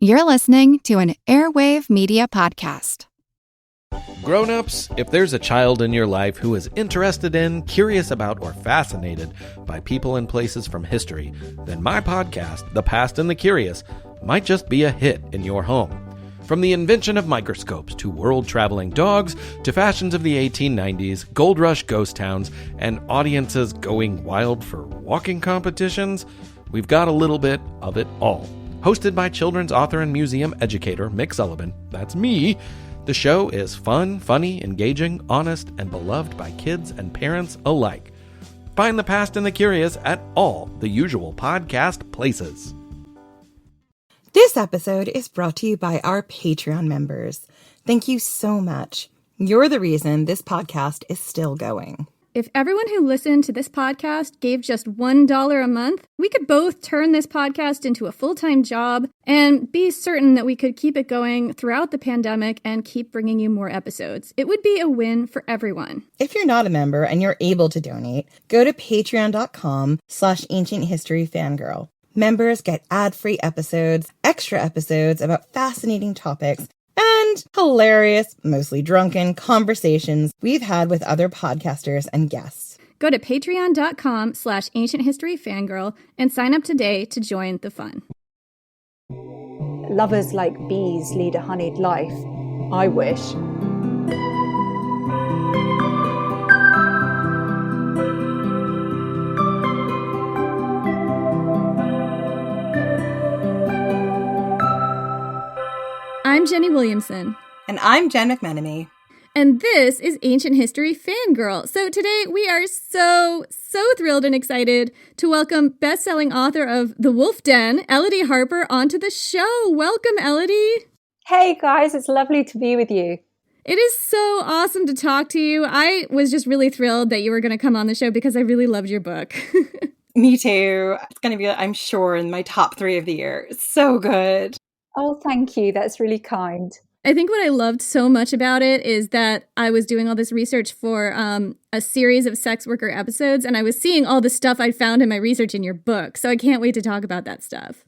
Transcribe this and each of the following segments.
You're listening to an Airwave Media Podcast. Grown-ups, if there's a child in your life who is interested in, curious about, or fascinated by people and places from history, then my podcast, The Past and the Curious, might just be a hit in your home. From the invention of microscopes to world-traveling dogs to fashions of the 1890s, gold rush ghost towns, and audiences going wild for walking competitions, we've got a little bit of it all. Hosted by children's author and museum educator Mick Sullivan, that's me, the show is fun, funny, engaging, honest, and beloved by kids and parents alike. Find The Past and the Curious at all the usual podcast places. This episode is brought to you by our Patreon members. Thank you so much. You're the reason this podcast is still going. If everyone who listened to this podcast gave just $1 a month, we could both turn this podcast into a full-time job and be certain that we could keep it going throughout the pandemic and keep bringing you more episodes. It would be a win for everyone. If you're not a member and you're able to donate, go to patreon.com/ancienthistoryfangirl. Members get ad-free episodes, extra episodes about fascinating topics, and hilarious, mostly drunken conversations we've had with other podcasters and guests. Go to patreon.com/ancienthistoryfangirl and sign up today to join the fun. Lovers like bees lead a honeyed life. I wish. I'm Jenny Williamson. And I'm Jen McMenemy. And this is Ancient History Fangirl. So today we are so thrilled and excited to welcome best-selling author of The Wolf Den, Elodie Harper, onto the show. Welcome, Elodie. Hey guys, it's lovely to be with you. It is so awesome to talk to you. I was just really thrilled that you were going to come on the show because I really loved your book. Me too. It's going to be, I'm sure, in my top 3 of the year. It's so good. Oh, thank you. That's really kind. I think what I loved so much about it is that I was doing all this research for a series of sex worker episodes, and I was seeing all the stuff I found in my research in your book. So I can't wait to talk about that stuff.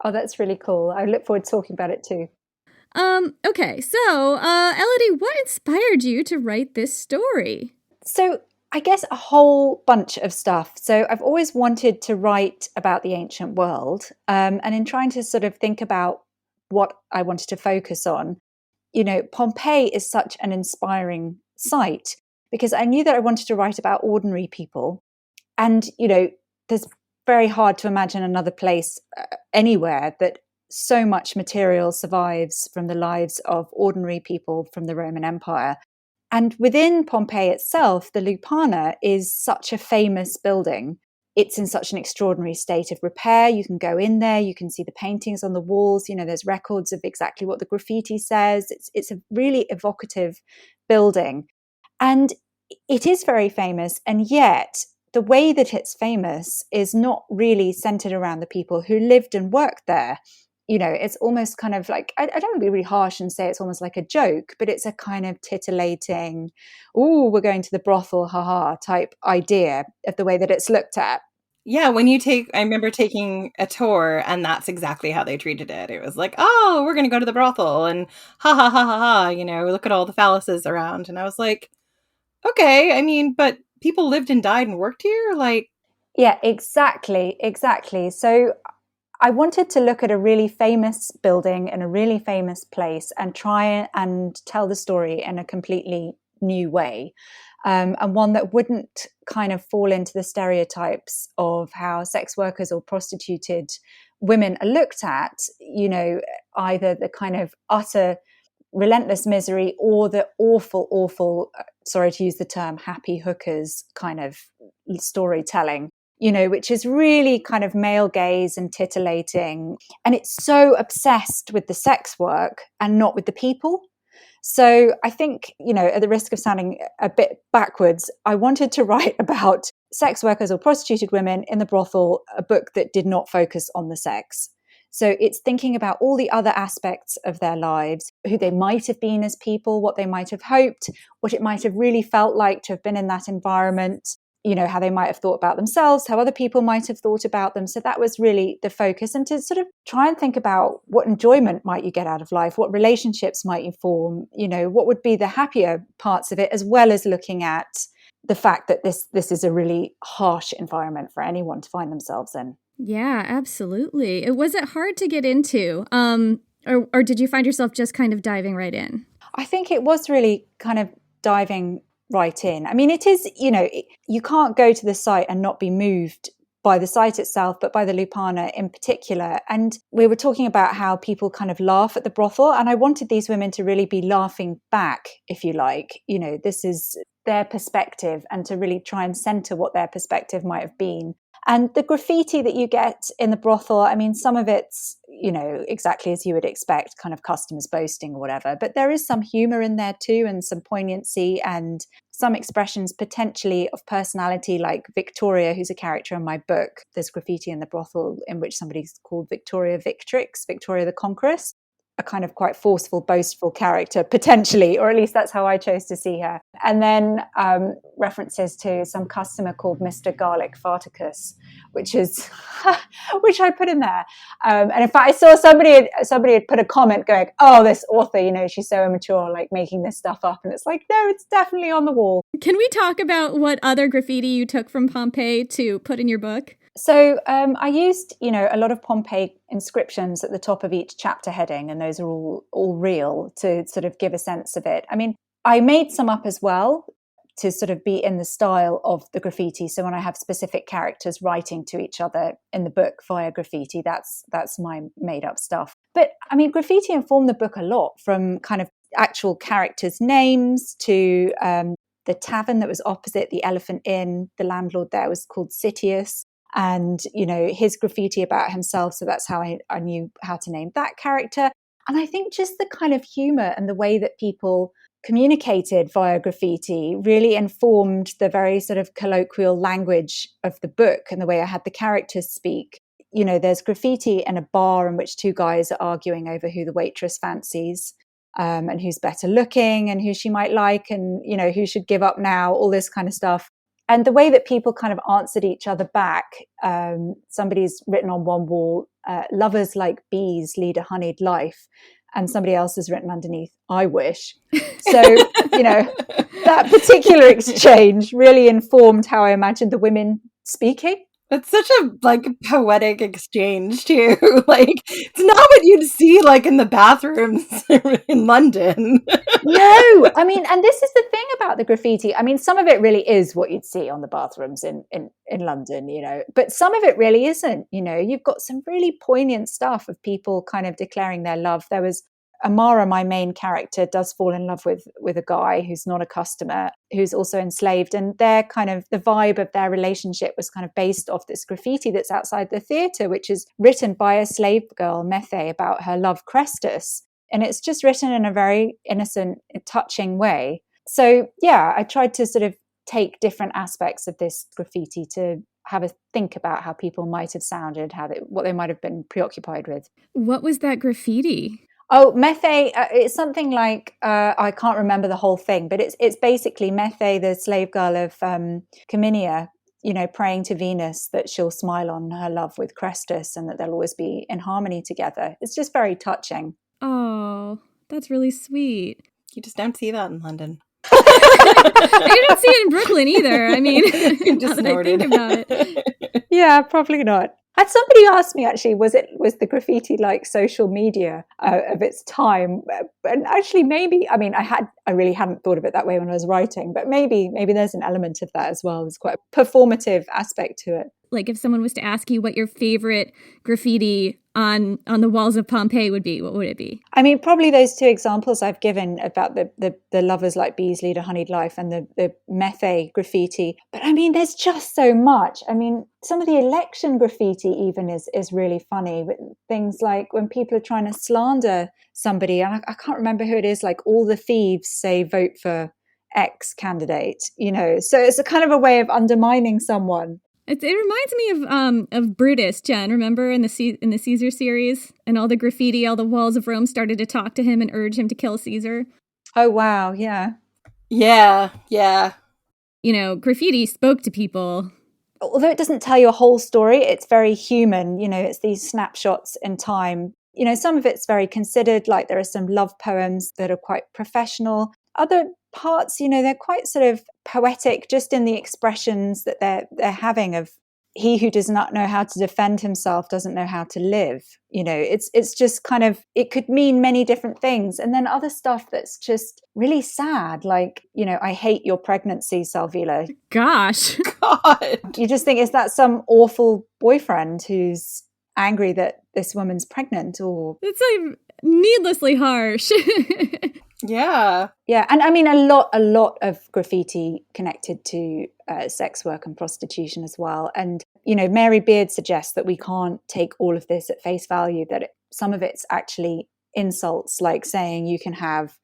Oh, that's really cool. I look forward to talking about it too. Okay, so Elodie, what inspired you to write this story? So I guess a whole bunch of stuff. So I've always wanted to write about the ancient world, and in trying to sort of think about what I wanted to focus on, you know, Pompeii is such an inspiring site because I knew that I wanted to write about ordinary people. And, you know, there's very hard to imagine another place anywhere that so much material survives from the lives of ordinary people from the Roman Empire. And within Pompeii itself, the Lupanar is such a famous building. It's in such an extraordinary state of repair. You can go in there, you can see the paintings on the walls. You know, there's records of exactly what the graffiti says. It's a really evocative building. And it is very famous. And yet the way that it's famous is not really centered around the people who lived and worked there. You know, it's almost kind of like, I don't want to be really harsh and say it's almost like a joke, but it's a kind of titillating, ooh, we're going to the brothel, haha, type idea of the way that it's looked at. Yeah, I remember taking a tour and that's exactly how they treated it. It was like, oh, we're going to go to the brothel and ha ha ha ha ha, you know, look at all the phalluses around. And I was like, okay, I mean, but people lived and died and worked here? Like, yeah, exactly. So I wanted to look at a really famous building in a really famous place and try and tell the story in a completely new way. And one that wouldn't kind of fall into the stereotypes of how sex workers or prostituted women are looked at, you know, either the kind of utter relentless misery or the awful, sorry to use the term, happy hookers kind of storytelling, you know, which is really kind of male gaze and titillating. And it's so obsessed with the sex work and not with the people. So I think, you know, at the risk of sounding a bit backwards, I wanted to write about sex workers or prostituted women in the brothel, a book that did not focus on the sex. So it's thinking about all the other aspects of their lives, who they might have been as people, what they might have hoped, what it might have really felt like to have been in that environment, how they might have thought about themselves, how other people might have thought about them. So that was really the focus, and to sort of try and think about what enjoyment might you get out of life, what relationships might you form, what would be the happier parts of it, as well as looking at the fact that this is a really harsh environment for anyone to find themselves in. Yeah, absolutely. Was it hard to get into? Or did you find yourself just kind of diving right in? I think it was really kind of diving right in. I mean, it is, you can't go to the site and not be moved by the site itself, but by the Lupanar in particular. And we were talking about how people kind of laugh at the brothel. And I wanted these women to really be laughing back, if you like. This is their perspective, and to really try and center what their perspective might have been. And the graffiti that you get in the brothel, I mean, some of it's, exactly as you would expect, kind of customers boasting or whatever. But there is some humor in there too, and some poignancy, and some expressions potentially of personality, like Victoria, who's a character in my book. There's graffiti in the brothel in which somebody's called Victoria Victrix, Victoria the Conqueress, a kind of quite forceful, boastful character, potentially, or at least that's how I chose to see her. And then references to some customer called Mr. Garlic Farticus, which I put in there. And in fact, I saw somebody had put a comment going, "Oh, this author, she's so immature, like making this stuff up." And it's like, no, it's definitely on the wall. Can we talk about what other graffiti you took from Pompeii to put in your book? So I used, a lot of Pompeii inscriptions at the top of each chapter heading, and those are all real, to sort of give a sense of it. I mean, I made some up as well to sort of be in the style of the graffiti. So when I have specific characters writing to each other in the book via graffiti, that's my made up stuff. But I mean, graffiti informed the book a lot, from kind of actual characters' names to the tavern that was opposite, the Elephant Inn. The landlord there was called Sitius. And, his graffiti about himself. So that's how I knew how to name that character. And I think just the kind of humor and the way that people communicated via graffiti really informed the very sort of colloquial language of the book, and the way I had the characters speak. There's graffiti in a bar in which two guys are arguing over who the waitress fancies, and who's better looking, and who she might like, and, who should give up now, all this kind of stuff. And the way that people kind of answered each other back, somebody's written on one wall, "Lovers like bees lead a honeyed life." And somebody else has written underneath, "I wish." So, that particular exchange really informed how I imagined the women speaking. It's such a poetic exchange too. It's not what you'd see in the bathrooms in London. No, I mean, and this is the thing about the graffiti. I mean, some of it really is what you'd see on the bathrooms in London, but some of it really isn't. You've got some really poignant stuff of people kind of declaring their love. There was Amara, my main character, does fall in love with a guy who's not a customer, who's also enslaved, and their kind of the vibe of their relationship was kind of based off this graffiti that's outside the theatre, which is written by a slave girl, Methe, about her love Crestus, and it's just written in a very innocent, touching way. So yeah, I tried to sort of take different aspects of this graffiti to have a think about how people might have sounded, what they might have been preoccupied with. What was that graffiti? Oh, Methe, it's something like, I can't remember the whole thing, but it's basically Methe, the slave girl of Caminia, praying to Venus that she'll smile on her love with Crestus, and that they'll always be in harmony together. It's just very touching. Oh, that's really sweet. You just don't see that in London. You don't see it in Brooklyn either. I mean, just now that I think about it. Yeah, probably not. Had somebody asked me, actually, was the graffiti like social media of its time? And actually, maybe, I mean, I really hadn't thought of it that way when I was writing, but maybe there's an element of that as well. There's quite a performative aspect to it. Like if someone was to ask you what your favorite graffiti on the walls of Pompeii would be, what would it be? I mean, probably those two examples I've given about the lovers like bees lead a honeyed life, and the Methe graffiti. But I mean, there's just so much. I mean, some of the election graffiti even is really funny. But things like when people are trying to slander somebody, and I can't remember who it is, like all the thieves say vote for X candidate, So it's a kind of a way of undermining someone. It reminds me of Brutus, Jen. Remember in the Caesar series, and all the graffiti, all the walls of Rome started to talk to him and urge him to kill Caesar. Oh wow, yeah, yeah. graffiti spoke to people. Although it doesn't tell you a whole story, it's very human. It's these snapshots in time. Some of it's very considered, like there are some love poems that are quite professional. Other parts, they're quite sort of poetic, just in the expressions that they're having of, he who does not know how to defend himself doesn't know how to live. It's just kind of, it could mean many different things. And then other stuff that's just really sad, like, I hate your pregnancy, Salvila. Gosh. God. You just think, is that some awful boyfriend who's angry that this woman's pregnant? Or it's like needlessly harsh. Yeah. Yeah. And I mean, a lot of graffiti connected to sex work and prostitution as well. And, Mary Beard suggests that we can't take all of this at face value, that some of it's actually insults, like saying you can have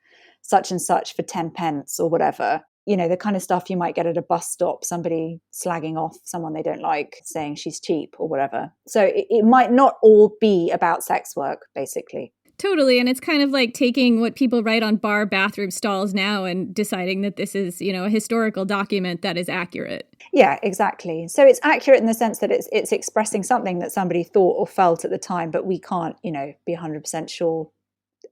such and such for 10 pence or whatever. The kind of stuff you might get at a bus stop, somebody slagging off someone they don't like, saying she's cheap or whatever. So it might not all be about sex work, basically. Totally. And it's kind of like taking what people write on bar bathroom stalls now and deciding that this is, a historical document that is accurate. Yeah, exactly. So it's accurate in the sense that it's expressing something that somebody thought or felt at the time, but we can't, be 100% sure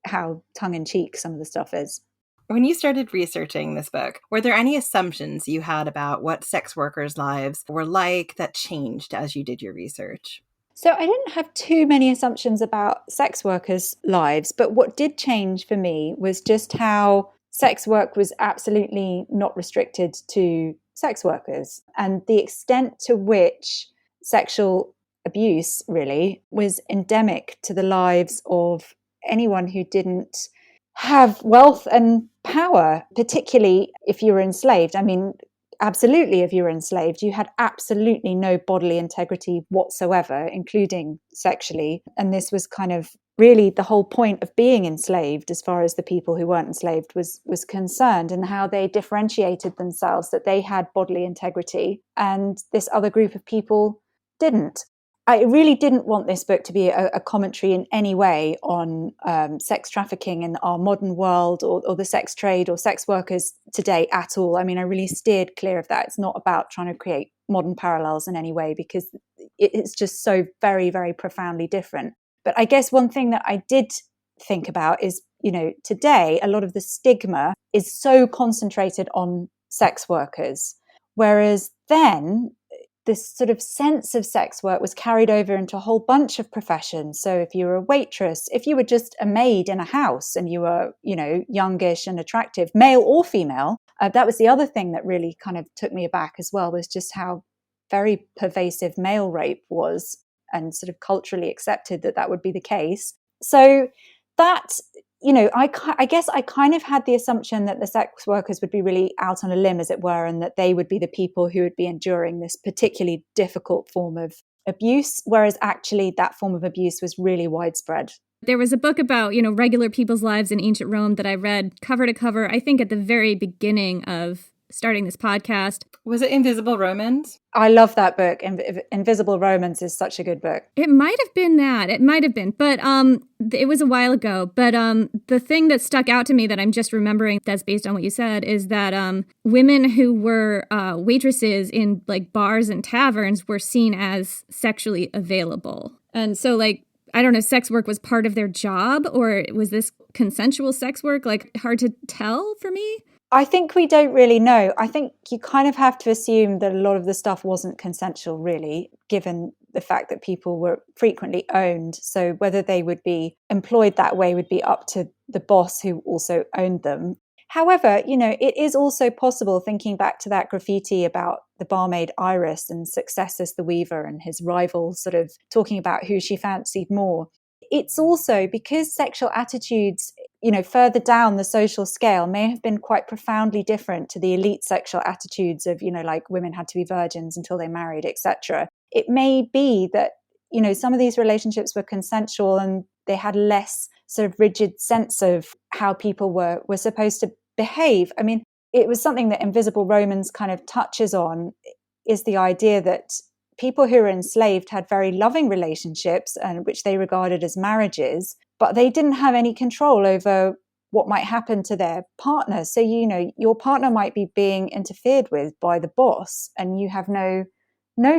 how tongue-in-cheek some of the stuff is. When you started researching this book, were there any assumptions you had about what sex workers' lives were like that changed as you did your research? So I didn't have too many assumptions about sex workers' lives, but what did change for me was just how sex work was absolutely not restricted to sex workers, and the extent to which sexual abuse really was endemic to the lives of anyone who didn't have wealth and power, particularly if you were enslaved. I mean, absolutely, if you were enslaved, you had absolutely no bodily integrity whatsoever, including sexually. And this was kind of really the whole point of being enslaved, as far as the people who weren't enslaved was concerned, and how they differentiated themselves, that they had bodily integrity and this other group of people didn't. I really didn't want this book to be a commentary in any way on sex trafficking in our modern world, or the sex trade or sex workers today at all. I mean, I really steered clear of that. It's not about trying to create modern parallels in any way, because it's just so very, very profoundly different. But I guess one thing that I did think about is, today a lot of the stigma is so concentrated on sex workers, whereas then this sort of sense of sex work was carried over into a whole bunch of professions. So if you were a waitress, if you were just a maid in a house and you were, youngish and attractive, male or female, that was the other thing that really kind of took me aback as well, was just how very pervasive male rape was, and sort of culturally accepted that would be the case. So that, I guess I kind of had the assumption that the sex workers would be really out on a limb, as it were, and that they would be the people who would be enduring this particularly difficult form of abuse, whereas actually that form of abuse was really widespread. There was a book about, regular people's lives in ancient Rome that I read cover to cover, I think at the very beginning of starting this podcast. Was it Invisible Romans? I love that book. Invisible Romans is such a good book. It might have been that. It might have been. But it was a while ago. But the thing that stuck out to me that I'm just remembering that's based on what you said is that women who were waitresses in like bars and taverns were seen as sexually available. And so I don't know, sex work was part of their job, or was this consensual sex work? Hard to tell for me. I think we don't really know. I think you kind of have to assume that a lot of the stuff wasn't consensual, really, given the fact that people were frequently owned. So whether they would be employed that way would be up to the boss who also owned them. However, it is also possible, thinking back to that graffiti about the barmaid Iris and Successus the Weaver and his rival sort of talking about who she fancied more. It's also because sexual attitudes, further down the social scale may have been quite profoundly different to the elite sexual attitudes of, like women had to be virgins until they married, etc. It may be that, some of these relationships were consensual and they had less sort of rigid sense of how people were supposed to behave. I mean, it was something that Invisible Romans kind of touches on, is the idea that people who were enslaved had very loving relationships, and which they regarded as marriages, but they didn't have any control over what might happen to their partner. So, your partner might be being interfered with by the boss, and you have no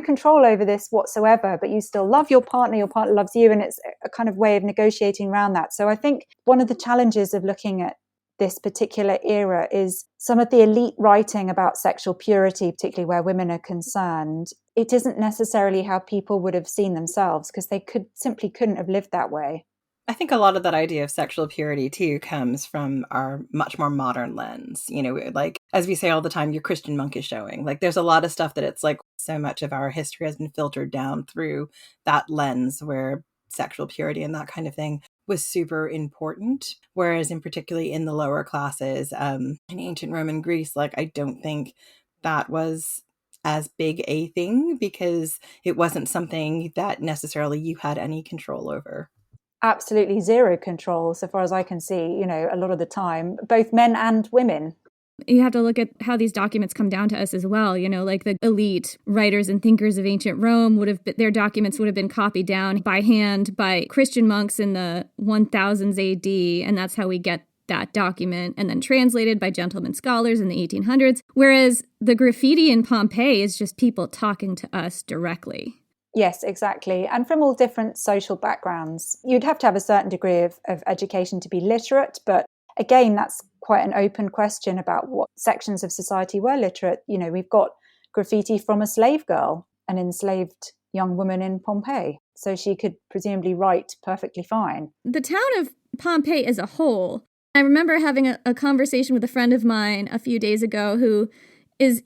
control over this whatsoever, but you still love your partner loves you, and it's a kind of way of negotiating around that. So I think one of the challenges of looking at this particular era is some of the elite writing about sexual purity, particularly where women are concerned. It isn't necessarily how people would have seen themselves, because they simply couldn't have lived that way. I think a lot of that idea of sexual purity too comes from our much more modern lens. Like, as we say all the time, your Christian monk is showing. Like, there's a lot of stuff that it's like so much of our history has been filtered down through that lens, where sexual purity and that kind of thing was super important. Whereas in particularly in the lower classes, in ancient Roman Greece, like, I don't think that was as big a thing, because it wasn't something that necessarily you had any control over. Absolutely zero control, so far as I can see, a lot of the time, both men and women. You have to look at how these documents come down to us as well. Like the elite writers and thinkers of ancient Rome their documents would have been copied down by hand by Christian monks in the 1000s AD. And that's how we get that document, and then translated by gentlemen scholars in the 1800s. Whereas the graffiti in Pompeii is just people talking to us directly. Yes, exactly. And from all different social backgrounds. You'd have to have a certain degree of education to be literate. But again, that's quite an open question about what sections of society were literate. We've got graffiti from a slave girl, an enslaved young woman in Pompeii. So she could presumably write perfectly fine. The town of Pompeii as a whole, I remember having a conversation with a friend of mine a few days ago who is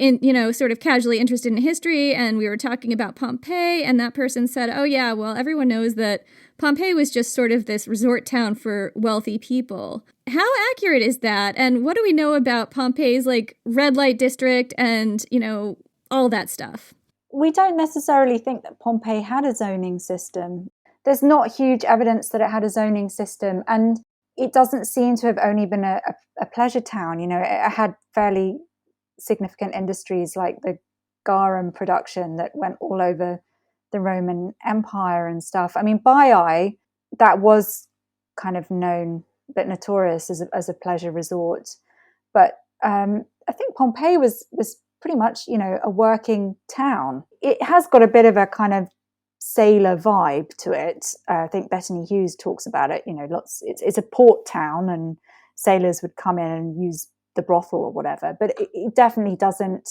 sort of casually interested in history, and we were talking about Pompeii, and that person said, oh yeah, well, everyone knows that Pompeii was just sort of this resort town for wealthy people. How accurate is that? And what do we know about Pompeii's like red light district and, all that stuff? We don't necessarily think that Pompeii had a zoning system. There's not huge evidence that it had a zoning system, and it doesn't seem to have only been a pleasure town. It had fairly significant industries like the garum production that went all over the Roman Empire and stuff. I mean, Baiae, that was kind of known, but notorious as a pleasure resort. But I think Pompeii was pretty much, a working town. It has got a bit of a kind of sailor vibe to it. I think Bettany Hughes talks about it. It's a port town, and sailors would come in and use the brothel or whatever, but it definitely doesn't,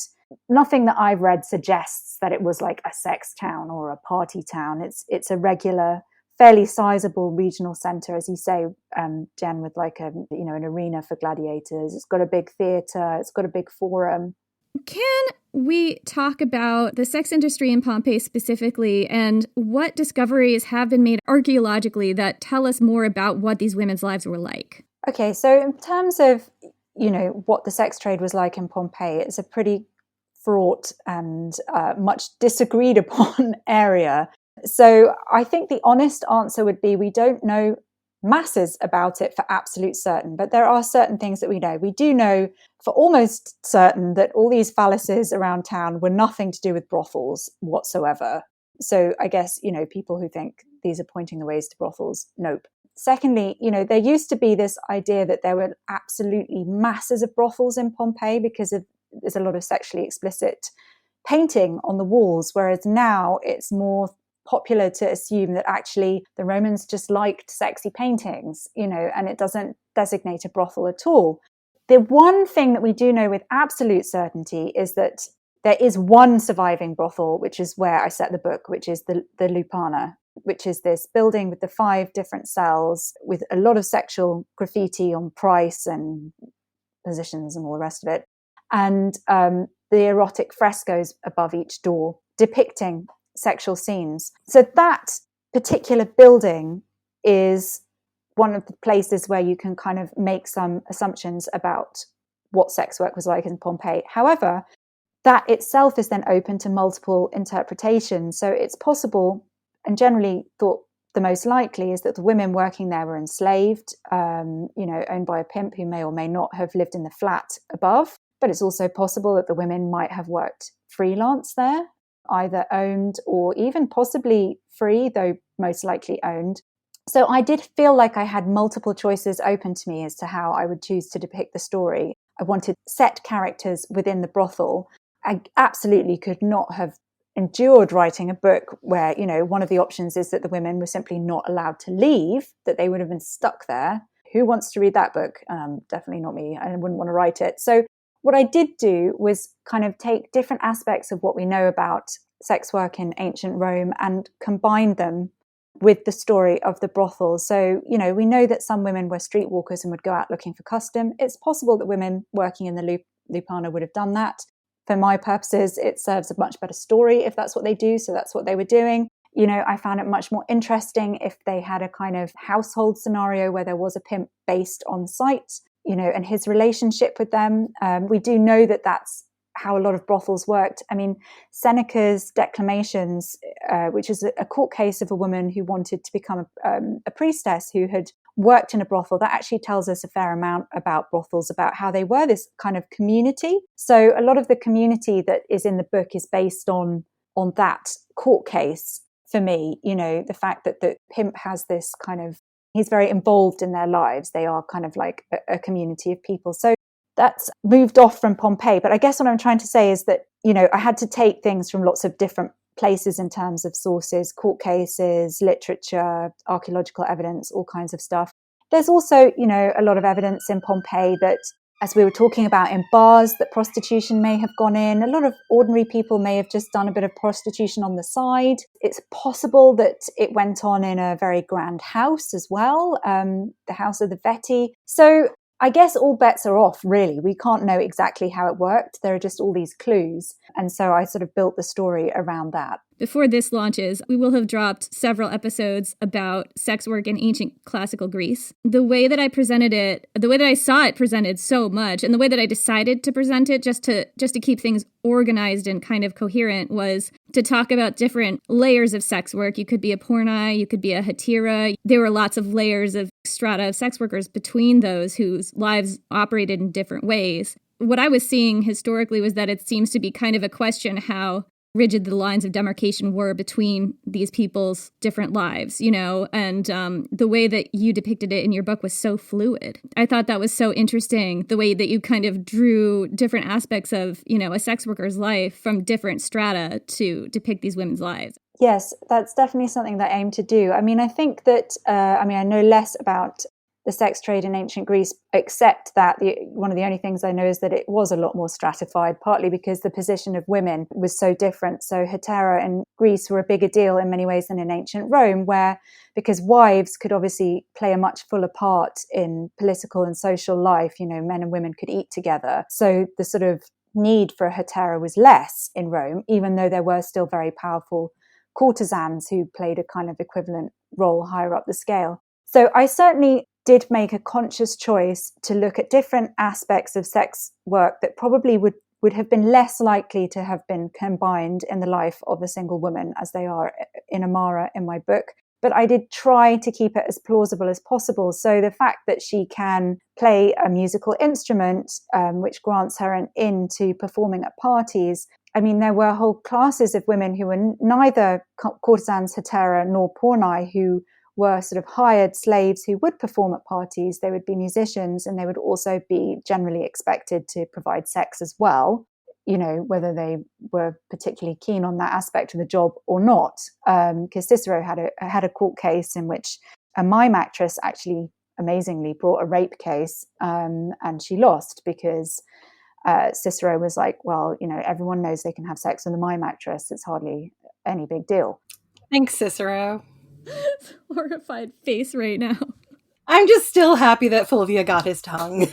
nothing that I've read suggests that it was like a sex town or a party town. It's a regular, fairly sizable regional center, as you say, Jen, with like an arena for gladiators. It's got a big theater, it's got a big forum. Can we talk about the sex industry in Pompeii specifically, and what discoveries have been made archaeologically that tell us more about what these women's lives were like? Okay, so in terms of what the sex trade was like in Pompeii, it's a pretty fraught and much disagreed upon area. So I think the honest answer would be we don't know masses about it for absolute certain, but there are certain things that we know. We do know for almost certain that all these phalluses around town were nothing to do with brothels whatsoever. So I guess, people who think these are pointing the ways to brothels, nope. Secondly, there used to be this idea that there were absolutely masses of brothels in Pompeii because there's a lot of sexually explicit painting on the walls, whereas now it's more popular to assume that actually the Romans just liked sexy paintings, and it doesn't designate a brothel at all. The one thing that we do know with absolute certainty is that there is one surviving brothel, which is where I set the book, which is the Lupanar, which is this building with the 5 different cells with a lot of sexual graffiti on price and positions and all the rest of it. And the erotic frescoes above each door depicting sexual scenes. So that particular building is one of the places where you can kind of make some assumptions about what sex work was like in Pompeii. However, that itself is then open to multiple interpretations. So it's possible, and generally thought the most likely, is that the women working there were enslaved, owned by a pimp who may or may not have lived in the flat above. But it's also possible that the women might have worked freelance there, either owned or even possibly free, though most likely owned. So I did feel like I had multiple choices open to me as to how I would choose to depict the story. I wanted set characters within the brothel. I absolutely could not have endured writing a book where, one of the options is that the women were simply not allowed to leave, that they would have been stuck there. Who wants to read that book? Definitely not me. I wouldn't want to write it. So what I did do was kind of take different aspects of what we know about sex work in ancient Rome and combine them with the story of the brothel. So, we know that some women were streetwalkers and would go out looking for custom. It's possible that women working in the Lupanar would have done that. For my purposes, it serves a much better story if that's what they do. So that's what they were doing. I found it much more interesting if they had a kind of household scenario where there was a pimp based on site, and his relationship with them. We do know that that's how a lot of brothels worked. I mean, Seneca's Declamations, which is a court case of a woman who wanted to become a priestess who had worked in a brothel, that actually tells us a fair amount about brothels, about how they were this kind of community. So a lot of the community that is in the book is based on that court case for me. The fact that the pimp has this kind of, he's very involved in their lives. They are kind of like a community of people. So that's moved off from Pompeii. But I guess what I'm trying to say is that, I had to take things from lots of different places in terms of sources, court cases, literature, archaeological evidence, all kinds of stuff. There's also, a lot of evidence in Pompeii that, as we were talking about in bars, that prostitution may have gone in. A lot of ordinary people may have just done a bit of prostitution on the side. It's possible that it went on in a very grand house as well, the house of the Veti. So I guess all bets are off, really. We can't know exactly how it worked. There are just all these clues. And so I sort of built the story around that. Before this launches, we will have dropped several episodes about sex work in ancient classical Greece. The way that I presented it, the way that I saw it presented so much, and the way that I decided to present it just to keep things organized and kind of coherent was to talk about different layers of sex work. You could be a pornai, you could be a hetera. There were lots of layers of strata of sex workers between those whose lives operated in different ways. What I was seeing historically was that it seems to be kind of a question how rigid the lines of demarcation were between these people's different lives, and the way that you depicted it in your book was so fluid. I thought that was so interesting, the way that you kind of drew different aspects of, a sex worker's life from different strata to depict these women's lives. Yes, that's definitely something that I aim to do. I mean, I think that, I know less about the sex trade in ancient Greece, except that one of the only things I know is that it was a lot more stratified, partly because the position of women was so different. So hetera in Greece were a bigger deal in many ways than in ancient Rome, because wives could obviously play a much fuller part in political and social life. Men and women could eat together. So the sort of need for a hetera was less in Rome, even though there were still very powerful courtesans who played a kind of equivalent role higher up the scale. So I certainly did make a conscious choice to look at different aspects of sex work that probably would have been less likely to have been combined in the life of a single woman as they are in Amara in my book. But I did try to keep it as plausible as possible. So the fact that she can play a musical instrument, which grants her an in to performing at parties. I mean, there were whole classes of women who were neither courtesans, hetera, nor pornai, who were sort of hired slaves who would perform at parties. They would be musicians, and they would also be generally expected to provide sex as well, whether they were particularly keen on that aspect of the job or not. Because Cicero had a court case in which a mime actress actually amazingly brought a rape case, and she lost because Cicero was like, well, everyone knows they can have sex with a mime actress. It's hardly any big deal. Thanks, Cicero. Horrified face right now. I'm just still happy that Fulvia got his tongue. Yeah,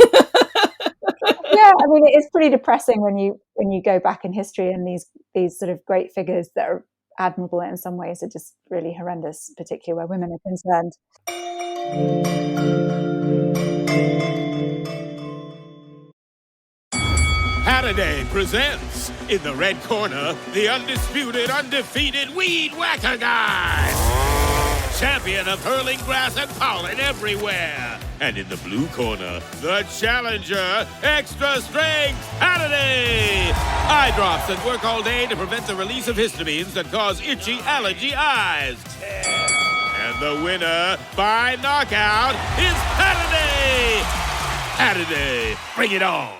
I mean, it is pretty depressing when you go back in history and these sort of great figures that are admirable in some ways are just really horrendous, particularly where women are concerned. Halliday presents, in the red corner, the undisputed, undefeated Weed Whacker Guy. Champion of hurling grass and pollen everywhere. And in the blue corner, the challenger, extra strength Halliday. Eye drops that work all day to prevent the release of histamines that cause itchy allergy eyes. And And the winner by knockout is Patty. Patty, bring it on.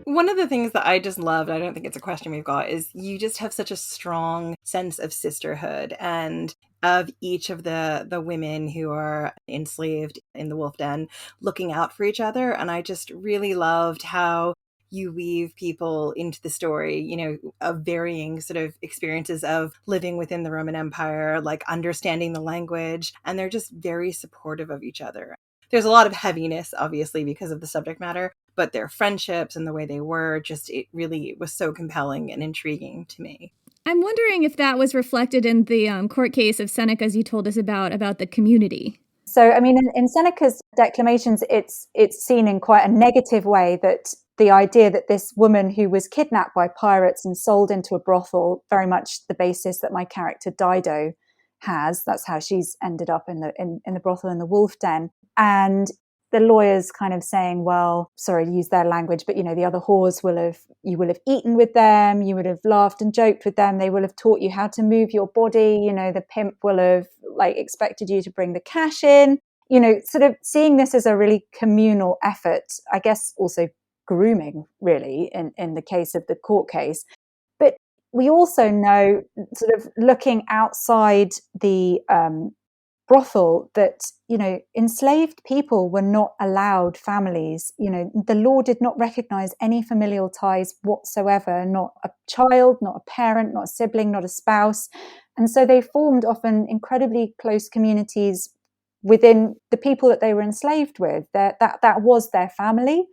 One of the things that I just loved, I don't think it's a question we've got, is you just have such a strong sense of sisterhood and of each of the women who are enslaved in the wolf den looking out for each other. And I just really loved how you weave people into the story, you know, of varying sort of experiences of living within the Roman Empire, like understanding the language, and they're just very supportive of each other. There's a lot of heaviness, obviously, because of the subject matter, but their friendships and the way they were, just it really was so compelling and intriguing to me. I'm wondering if that was reflected in the court case of Seneca's you told us about the community. So, I mean, in Seneca's declamations, it's seen in quite a negative way, that the idea that this woman who was kidnapped by pirates and sold into a brothel, very much the basis that my character Dido has. That's how she's ended up in the brothel in the wolf den. And the lawyers kind of saying, well, sorry to use their language, but, you know, the other whores you will have eaten with them, you would have laughed and joked with them, they will have taught you how to move your body, you know, the pimp will have like expected you to bring the cash in, you know, sort of seeing this as a really communal effort, I guess also grooming really in the case of the court case. But we also know, sort of looking outside the brothel, that, you know, enslaved people were not allowed families. You know, the law did not recognize any familial ties whatsoever, not a child, not a parent, not a sibling, not a spouse. And so they formed often incredibly close communities within the people that they were enslaved with. That was their family.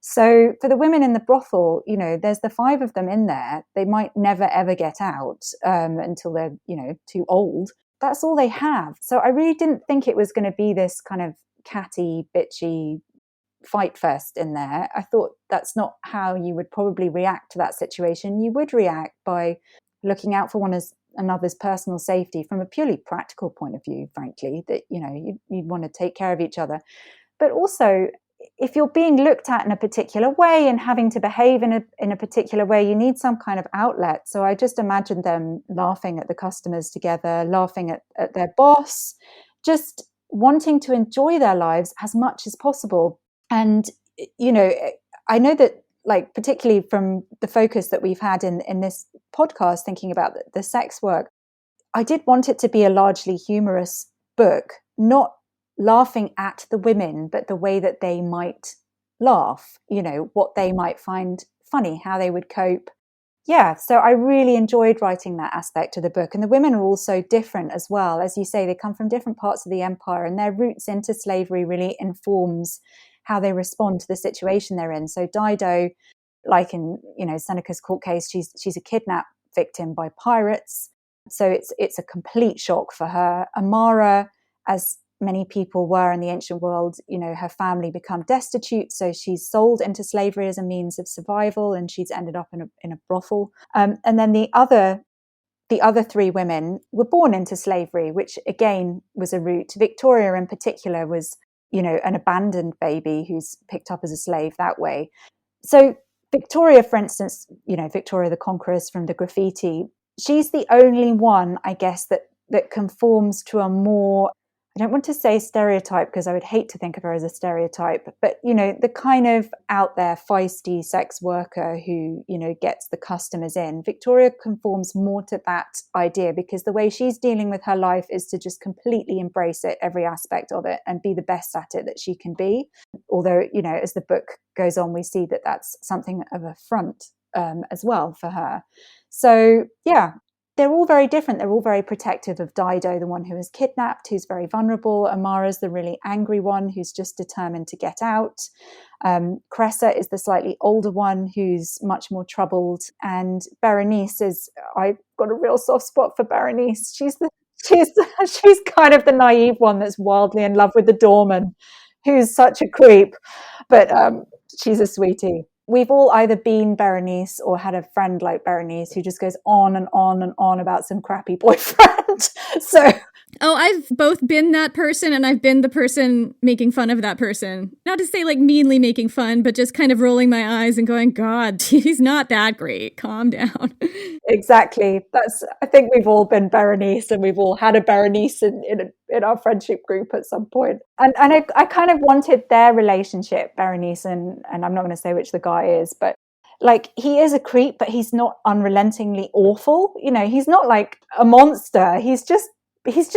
So for the women in the brothel, you know, there's the 5 of them in there. They might never, ever get out until they're, you know, too old. That's all they have. So I really didn't think it was going to be this kind of catty, bitchy fight fest in there. I thought that's not how you would probably react to that situation. You would react by looking out for one another's personal safety from a purely practical point of view, frankly, that, you know, you'd want to take care of each other. But also, if you're being looked at in a particular way and having to behave in a particular way, you need some kind of outlet. So I just imagined them laughing at the customers together, laughing at their boss, just wanting to enjoy their lives as much as possible. And, you know, I know that, like, particularly from the focus that we've had in this podcast, thinking about the sex work, I did want it to be a largely humorous book, not laughing at the women, but the way that they might laugh, you know, what they might find funny, how they would cope. Yeah, so I really enjoyed writing that aspect of the book. And the women are all so different as well. As you say, they come from different parts of the empire, and their roots into slavery really informs how they respond to the situation they're in. So Dido, like in, you know, Seneca's court case, she's a kidnap victim by pirates. So it's a complete shock for her. Amara, as many people were in the ancient world, you know, her family become destitute, so she's sold into slavery as a means of survival, and she's ended up in a brothel. And then the other 3 women were born into slavery, which again was a route. Victoria in particular was, you know, an abandoned baby who's picked up as a slave that way. So Victoria, for instance, you know, Victoria the Conqueress from the graffiti, she's the only one, I guess, that conforms to a more, I don't want to say stereotype, because I would hate to think of her as a stereotype, but, you know, the kind of out there feisty sex worker who, you know, gets the customers in. Victoria conforms more to that idea, because the way she's dealing with her life is to just completely embrace it, every aspect of it, and be the best at it that she can be. Although, you know, as the book goes on, we see that that's something of a front as well for her. So, yeah. They're all very different. They're all very protective of Dido, the one who is kidnapped, who's very vulnerable. Amara's the really angry one who's just determined to get out. Cressa is the slightly older one who's much more troubled. And Berenice I've got a real soft spot for Berenice. She's kind of the naive one that's wildly in love with the doorman, who's such a creep, but she's a sweetie. We've all either been Berenice or had a friend like Berenice who just goes on and on and on about some crappy boyfriend. So, oh, I've both been that person and I've been the person making fun of that person. Not to say like meanly making fun, but just kind of rolling my eyes and going, God, he's not that great. Calm down. Exactly. I think we've all been Berenice, and we've all had a Berenice in our friendship group at some point. And I kind of wanted their relationship, Berenice and I'm not going to say which the guy is, but like, he is a creep, but he's not unrelentingly awful. You know, he's not like a monster. He's just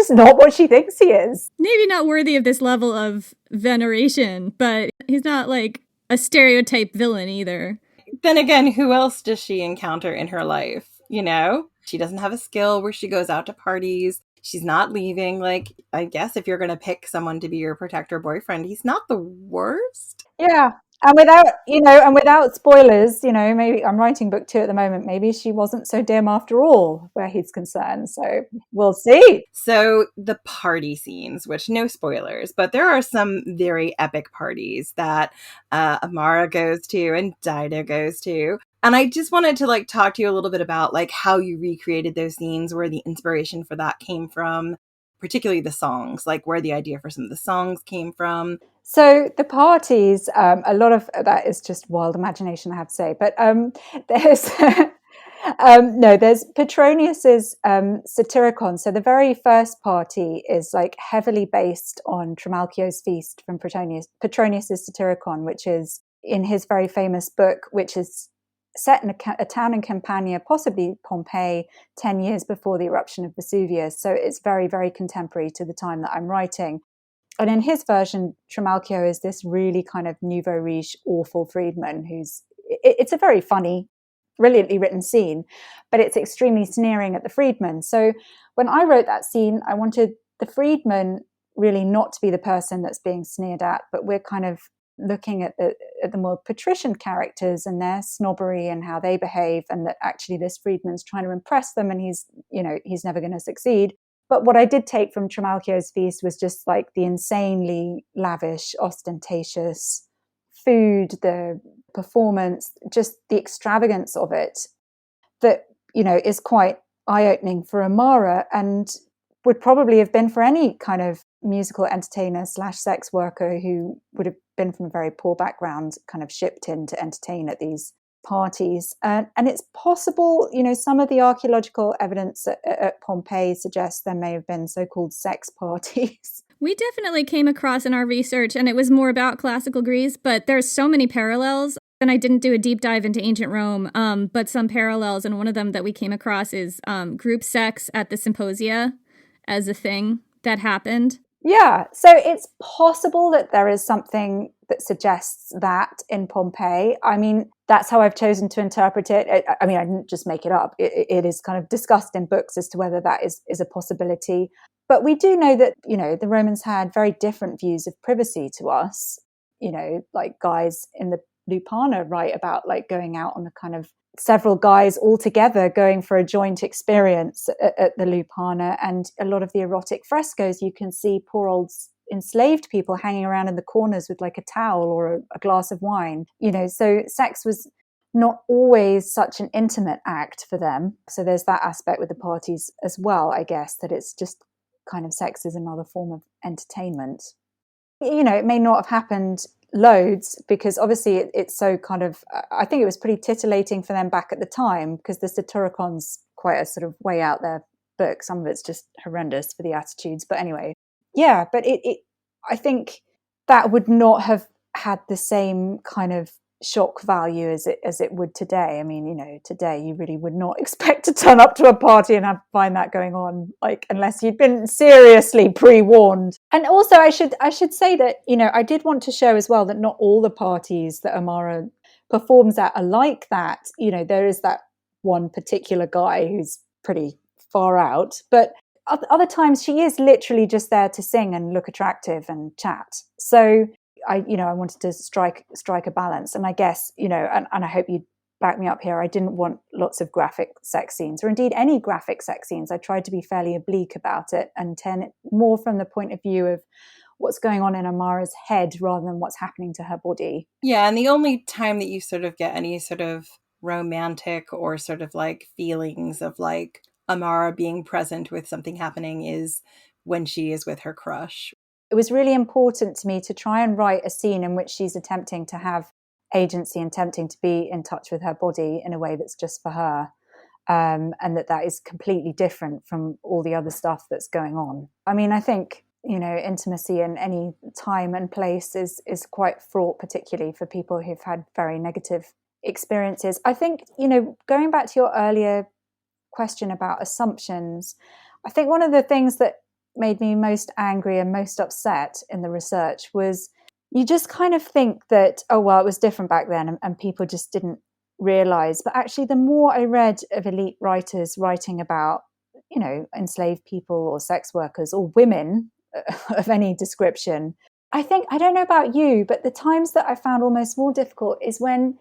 not what she thinks he is. Maybe not worthy of this level of veneration, but he's not like a stereotype villain either. Then again, who else does she encounter in her life? You know, she doesn't have a skill where she goes out to parties. She's not leaving. Like, I guess if you're going to pick someone to be your protector boyfriend, he's not the worst. Yeah. And without spoilers, you know, maybe I'm writing book 2 at the moment. Maybe she wasn't so dim after all, where he's concerned. So we'll see. So the party scenes, which no spoilers, but there are some very epic parties that Amara goes to and Dido goes to. And I just wanted to like talk to you a little bit about like how you recreated those scenes, where the inspiration for that came from, particularly the songs, like where the idea for some of the songs came from. So the parties, a lot of that is just wild imagination, I have to say. But there's there's Petronius's Satyricon. So the very first party is like heavily based on Trimalchio's feast from Petronius's Satyricon, which is in his very famous book, which is set in a town in Campania, possibly Pompeii, 10 years before the eruption of Vesuvius. So it's very, very contemporary to the time that I'm writing. And in his version, Trimalchio is this really kind of nouveau riche, awful freedman it's a very funny, brilliantly written scene, but it's extremely sneering at the freedman. So when I wrote that scene, I wanted the freedman really not to be the person that's being sneered at, but we're kind of looking at the more patrician characters and their snobbery and how they behave, and that actually this freedman's trying to impress them, and he's never going to succeed. But what I did take from Trimalchio's feast was just like the insanely lavish, ostentatious food, the performance, just the extravagance of it that, you know, is quite eye-opening for Amara, and would probably have been for any kind of musical entertainer / sex worker who would have been from a very poor background, kind of shipped in to entertain at these parties. And it's possible, you know, some of the archaeological evidence at Pompeii suggests there may have been so-called sex parties. We definitely came across in our research, and it was more about classical Greece, but there's so many parallels. And I didn't do a deep dive into ancient Rome, but some parallels, and one of them that we came across is group sex at the symposia as a thing that happened. Yeah, so it's possible that there is something that suggests that in Pompeii. I mean, that's how I've chosen to interpret it. I mean, I didn't just make it up. It is kind of discussed in books as to whether that is a possibility. But we do know that, you know, the Romans had very different views of privacy to us. You know, like guys in the Lupanar write about like going out on a kind of several guys all together going for a joint experience at the Lupanar, and a lot of the erotic frescoes, you can see poor old enslaved people hanging around in the corners with like a towel or a glass of wine, you know. So sex was not always such an intimate act for them. So there's that aspect with the parties as well, I guess, that it's just kind of sex is another form of entertainment. You know, it may not have happened loads because obviously it's so kind of, I think it was pretty titillating for them back at the time, because the Satyricon's quite a sort of way out there book. Some of it's just horrendous for the attitudes, but anyway, yeah. But it I think that would not have had the same kind of shock value as it would today. I mean, you know, today you really would not expect to turn up to a party and find that going on, like, unless you'd been seriously pre-warned. And also I should say that, you know, I did want to show as well that not all the parties that Amara performs at are like that. You know, there is that one particular guy who's pretty far out, but other times she is literally just there to sing and look attractive and chat. So I wanted to strike a balance. And I guess, you know, and I hope you back me up here, I didn't want lots of graphic sex scenes, or indeed any graphic sex scenes. I tried to be fairly oblique about it and turn it more from the point of view of what's going on in Amara's head rather than what's happening to her body. Yeah, and the only time that you sort of get any sort of romantic or sort of like feelings of like Amara being present with something happening is when she is with her crush. It was really important to me to try and write a scene in which she's attempting to have agency and attempting to be in touch with her body in a way that's just for her. And that is completely different from all the other stuff that's going on. I mean, I think, intimacy in any time and place is quite fraught, particularly for people who've had very negative experiences. I think, going back to your earlier question about assumptions, I think one of the things that made me most angry and most upset in the research was you just kind of think that, oh, well, it was different back then and people just didn't realize. But actually, the more I read of elite writers writing about, enslaved people or sex workers or women of any description, I don't know about you, but the times that I found almost more difficult is when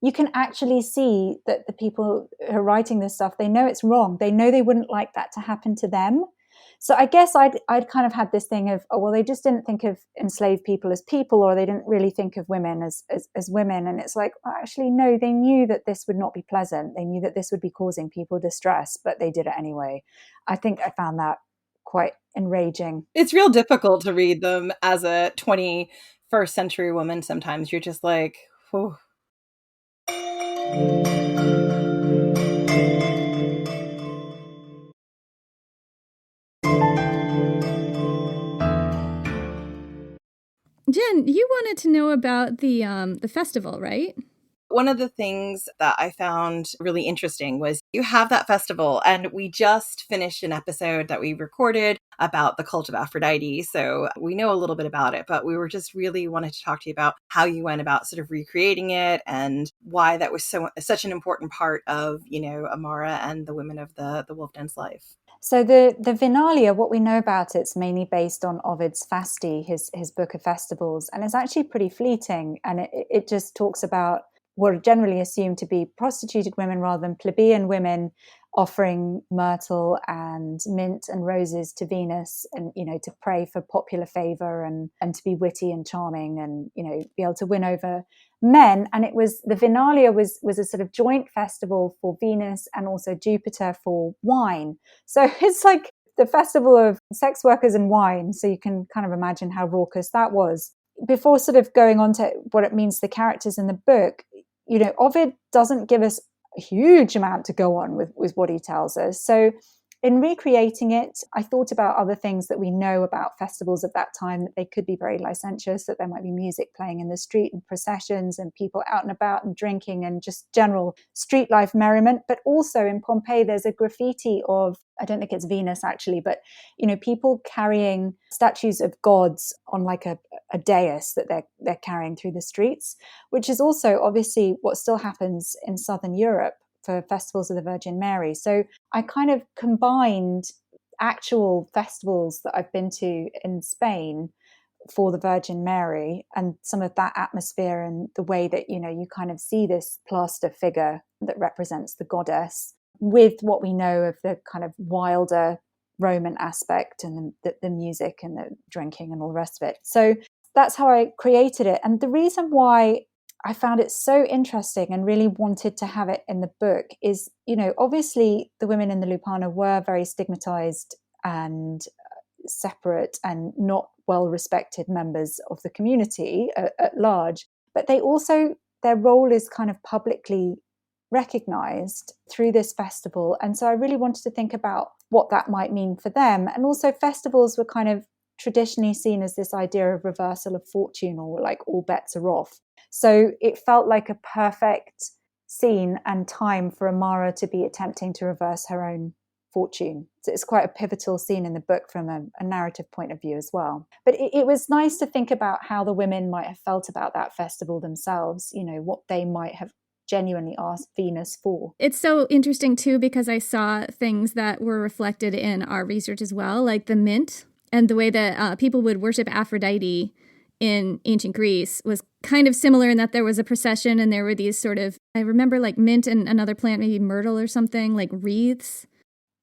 you can actually see that the people who are writing this stuff, they know it's wrong. They know they wouldn't like that to happen to them. So I guess I'd kind of had this thing of, oh, well, they just didn't think of enslaved people as people, or they didn't really think of women as women. And it's like, well, actually, no, they knew that this would not be pleasant. They knew that this would be causing people distress, but they did it anyway. I think I found that quite enraging. It's real difficult to read them as a 21st century woman. Sometimes you're just like, oh. Jen, you wanted to know about the festival, right? One of the things that I found really interesting was you have that festival, and we just finished an episode that we recorded about the cult of Aphrodite. So we know a little bit about it, but we were just really wanted to talk to you about how you went about sort of recreating it and why that was such an important part of, Amara and the women of the Wolf Den's life. So the Vinalia, what we know about it's mainly based on Ovid's Fasti, his book of festivals, and it's actually pretty fleeting. And it just talks about what are generally assumed to be prostituted women rather than plebeian women offering myrtle and mint and roses to Venus, and to pray for popular favor and to be witty and charming and be able to win over men. And it was the Vinalia was a sort of joint festival for Venus and also Jupiter for wine. So it's like the festival of sex workers and wine. So you can kind of imagine how raucous that was. Before sort of going on to what it means to the characters in the book, Ovid doesn't give us a huge amount to go on with what he tells us. So in recreating it, I thought about other things that we know about festivals of that time, that they could be very licentious, that there might be music playing in the street and processions and people out and about and drinking and just general street life merriment. But also in Pompeii, there's a graffiti of, I don't think it's Venus actually, but, people carrying statues of gods on like a dais that they're carrying through the streets, which is also obviously what still happens in Southern Europe for festivals of the Virgin Mary. So I kind of combined actual festivals that I've been to in Spain for the Virgin Mary and some of that atmosphere and the way that, you kind of see this plaster figure that represents the goddess with what we know of the kind of wilder Roman aspect and the music and the drinking and all the rest of it. So that's how I created it. And the reason why I found it so interesting and really wanted to have it in the book is, obviously the women in the Lupanar were very stigmatized and separate and not well-respected members of the community at large, but their role is kind of publicly recognized through this festival. And so I really wanted to think about what that might mean for them. And also festivals were kind of traditionally seen as this idea of reversal of fortune, or like all bets are off. So it felt like a perfect scene and time for Amara to be attempting to reverse her own fortune. So it's quite a pivotal scene in the book from a narrative point of view as well. But it was nice to think about how the women might have felt about that festival themselves, what they might have genuinely asked Venus for. It's so interesting too, because I saw things that were reflected in our research as well, like the mint and the way that people would worship Aphrodite in ancient Greece was kind of similar in that there was a procession and there were these sort of, I remember like mint and another plant, maybe myrtle or something, like wreaths.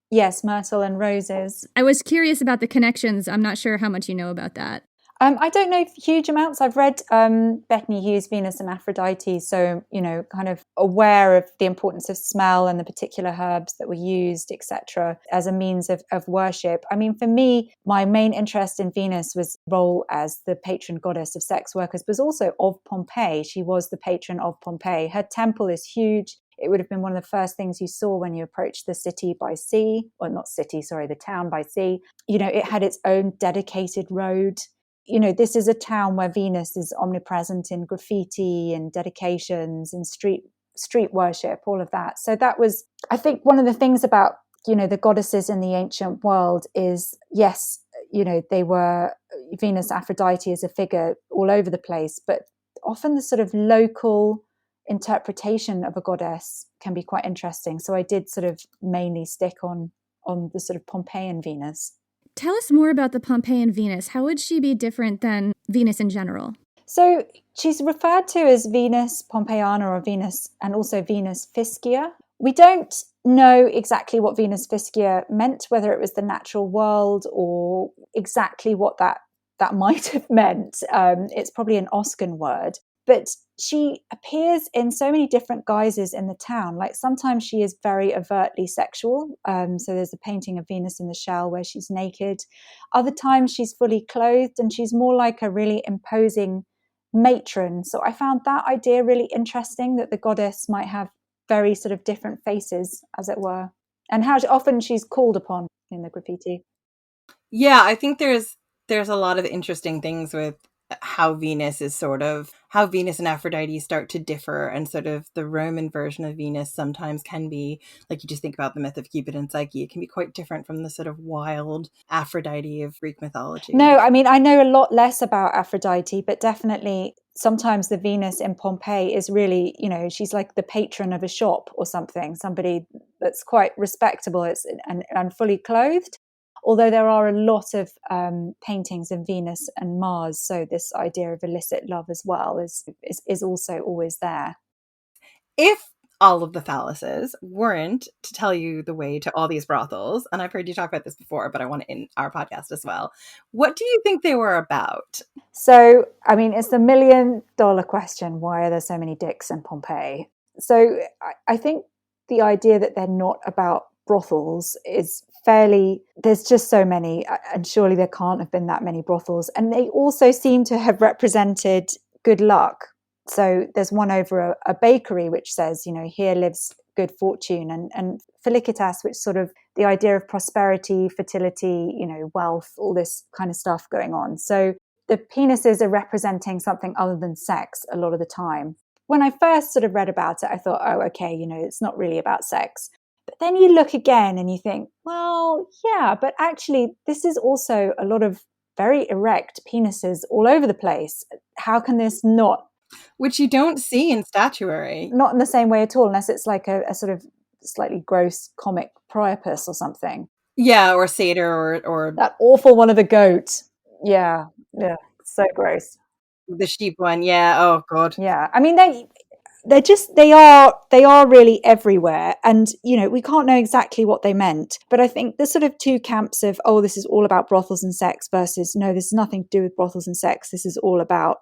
Yes, myrtle and roses. I was curious about the connections. I'm not sure how much you know about that. I don't know huge amounts. I've read Bethany Hughes' Venus and Aphrodite, so, kind of aware of the importance of smell and the particular herbs that were used, etc., as a means of worship. I mean, for me, my main interest in Venus was role as the patron goddess of sex workers, but also of Pompeii. She was the patron of Pompeii. Her temple is huge. It would have been one of the first things you saw when you approached the city by sea, or not city, sorry, the town by sea. It had its own dedicated road. This is a town where Venus is omnipresent in graffiti and dedications and street worship, all of that. So that was, I think, one of the things about, the goddesses in the ancient world is, yes, they were Venus, Aphrodite as a figure all over the place, but often the sort of local interpretation of a goddess can be quite interesting. So I did sort of mainly stick on the sort of Pompeian Venus. Tell us more about the Pompeian Venus. How would she be different than Venus in general? So she's referred to as Venus Pompeiana or Venus, and also Venus Fiscia. We don't know exactly what Venus Fiscia meant, whether it was the natural world or exactly what that might have meant. It's probably an Oscan word. But she appears in so many different guises in the town. Like sometimes she is very overtly sexual. So there's a painting of Venus in the Shell where she's naked. Other times she's fully clothed and she's more like a really imposing matron. So I found that idea really interesting, that the goddess might have very sort of different faces, as it were, and how often she's called upon in the graffiti. Yeah, I think there's a lot of interesting things with how Venus and Aphrodite start to differ, and sort of the Roman version of Venus sometimes can be, like, you just think about the myth of Cupid and Psyche, it can be quite different from the sort of wild Aphrodite of Greek mythology. No, I mean, I know a lot less about Aphrodite, but definitely sometimes the Venus in Pompeii is really, she's like the patron of a shop or something, somebody that's quite respectable and fully clothed. Although there are a lot of paintings of Venus and Mars, so this idea of illicit love as well is also always there. If all of the phalluses weren't to tell you the way to all these brothels, and I've heard you talk about this before, but I want it in our podcast as well, what do you think they were about? So, I mean, it's the $1 million question. Why are there so many dicks in Pompeii? So I think the idea that they're not about brothels is there's just so many, and surely there can't have been that many brothels. And they also seem to have represented good luck. So there's one over a bakery which says, here lives good fortune, and felicitas, which sort of the idea of prosperity, fertility, wealth, all this kind of stuff going on. So the penises are representing something other than sex a lot of the time. When I first sort of read about it, I thought, oh, okay, it's not really about sex. But then you look again and you think, well, yeah, but actually this is also a lot of very erect penises all over the place. How can this not? Which you don't see in statuary. Not in the same way at all, unless it's like a sort of slightly gross comic priapus or something. Yeah, or satyr or that awful one of the goat. Yeah, so gross. The sheep one, yeah. Oh God. Yeah, I mean they are really everywhere, and we can't know exactly what they meant, but I think there's sort of two camps of, oh, this is all about brothels and sex, versus no, this is nothing to do with brothels and sex, this is all about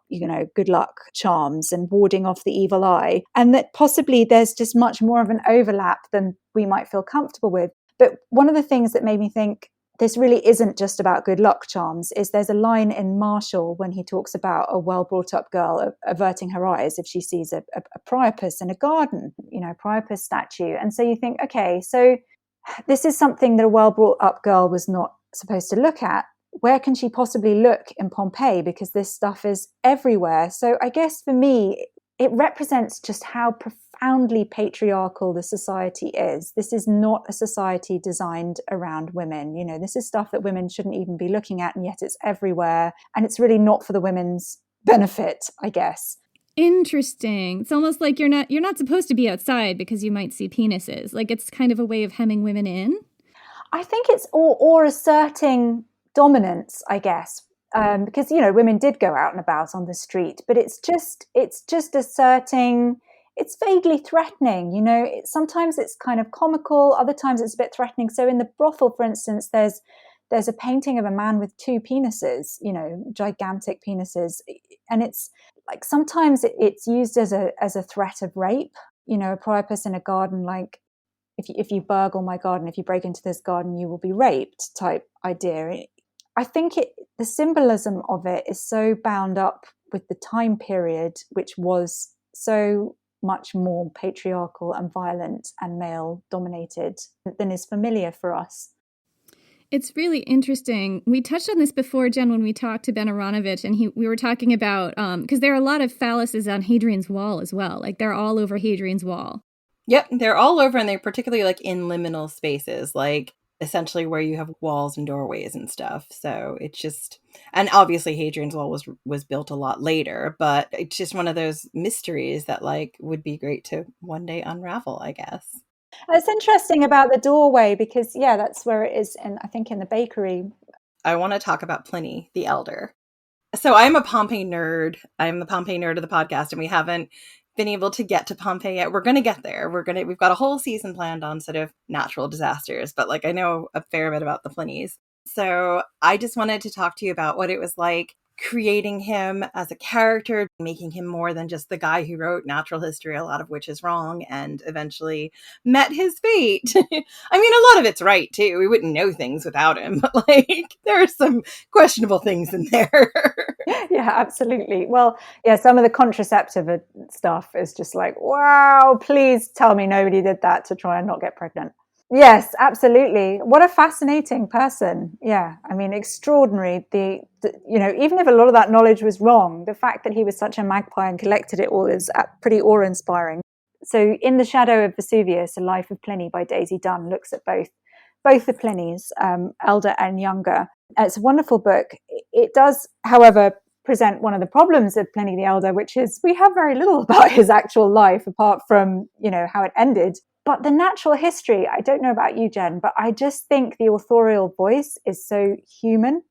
good luck charms and warding off the evil eye, and that possibly there's just much more of an overlap than we might feel comfortable with. But one of the things that made me think this really isn't just about good luck charms is there's a line in Marshall when he talks about a well-brought-up girl averting her eyes if she sees a priapus in a garden, a priapus statue. And so you think, okay, so this is something that a well-brought-up girl was not supposed to look at. Where can she possibly look in Pompeii? Because this stuff is everywhere. So I guess for me, it represents just how profoundly patriarchal the society is. This is not a society designed around women. This is stuff that women shouldn't even be looking at, and yet it's everywhere. And it's really not for the women's benefit, I guess. Interesting. It's almost like you're not supposed to be outside because you might see penises. Like it's kind of a way of hemming women in. I think it's or asserting dominance, I guess. Because women did go out and about on the street, but it's just asserting. It's vaguely threatening, sometimes it's kind of comical, other times it's a bit threatening. So in the brothel, for instance, there's there's a painting of a man with two penises, gigantic penises. And it's like sometimes it's used as a threat of rape, a Priapus in a garden, like if you burgle my garden, if you break into this garden, you will be raped type idea. I think the symbolism of it is so bound up with the time period, which was so much more patriarchal and violent and male dominated than is familiar for us. It's really interesting. We touched on this before, Jen, when we talked to Ben Aronovich, and we were talking about, because there are a lot of phalluses on Hadrian's Wall as well. Like, they're all over Hadrian's Wall. Yep, they're all over, and they're particularly like in liminal spaces, like essentially where you have walls and doorways and stuff. So it's just, and obviously Hadrian's Wall was built a lot later, but it's just one of those mysteries that like would be great to one day unravel, I guess. It's interesting about the doorway because, that's where it is, I think in the bakery. I want to talk about Pliny the Elder. So I'm a Pompeii nerd. I'm the Pompeii nerd of the podcast, and we haven't been able to get to Pompeii yet. We're going to get there. We've got a whole season planned on sort of natural disasters, but like I know a fair bit about the Plinies. So I just wanted to talk to you about what it was like creating him as a character, making him more than just the guy who wrote natural history, a lot of which is wrong, and eventually met his fate. I mean, a lot of it's right too. We wouldn't know things without him, but like there are some questionable things in there. Yeah, absolutely. Well, some of the contraceptive stuff is just like, wow, please tell me nobody did that to try and not get pregnant. Yes, absolutely. What a fascinating person. Yeah, I mean, extraordinary. The even if a lot of that knowledge was wrong, the fact that he was such a magpie and collected it all is pretty awe-inspiring. So In the Shadow of Vesuvius, A Life of Pliny by Daisy Dunn looks at both the Plinies, elder and younger. It's a wonderful book. It does, however, present one of the problems of Pliny the Elder, which is we have very little about his actual life apart from, how it ended. But the natural history, I don't know about you, Jen, but I just think the authorial voice is so human.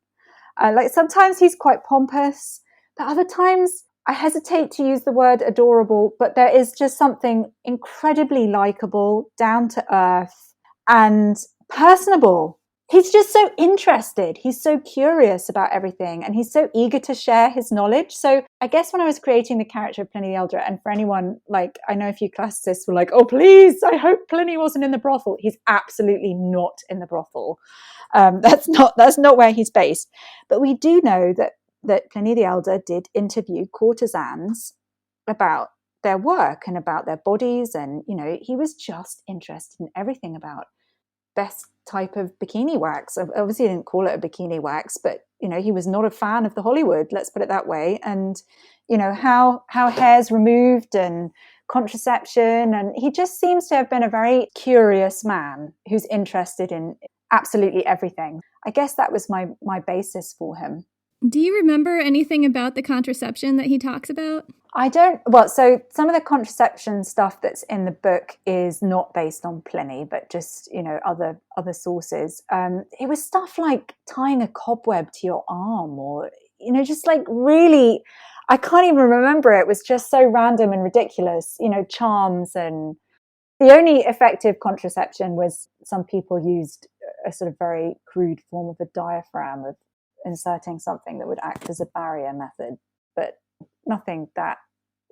Like sometimes he's quite pompous, but other times I hesitate to use the word adorable, but there is just something incredibly likable, down to earth, and personable. He's just so interested. He's so curious about everything, and he's so eager to share his knowledge. So I guess when I was creating the character of Pliny the Elder, and for anyone, like, I know a few classicists were like, oh, please, I hope Pliny wasn't in the brothel. He's absolutely not in the brothel. That's not where he's based. But we do know that Pliny the Elder did interview courtesans about their work and about their bodies. And, he was just interested in everything about best type of bikini wax. Obviously, he didn't call it a bikini wax, but he was not a fan of the Hollywood, let's put it that way. And how hair's removed and contraception, and he just seems to have been a very curious man who's interested in absolutely everything. I guess that was my basis for him. Do you remember anything about the contraception that he talks about? I don't. Well, so some of the contraception stuff that's in the book is not based on Pliny, but just, other sources. It was stuff like tying a cobweb to your arm or, just like really, I can't even remember. It was just so random and ridiculous, charms. And the only effective contraception was some people used a sort of very crude form of a diaphragm of inserting something that would act as a barrier method, but nothing that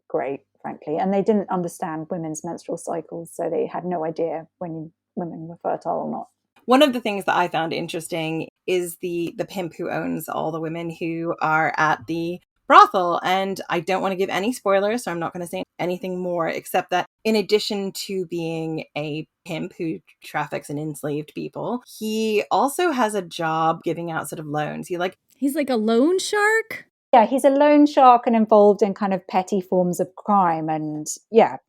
great, frankly. And they didn't understand women's menstrual cycles, so they had no idea when women were fertile or not. One of the things that I found interesting is the pimp who owns all the women who are at the brothel. And I don't want to give any spoilers, so I'm not going to say anything more, except that in addition to being a pimp who traffics in enslaved people, he also has a job giving out sort of loans. He's like a loan shark? Yeah, he's a loan shark and involved in kind of petty forms of crime. And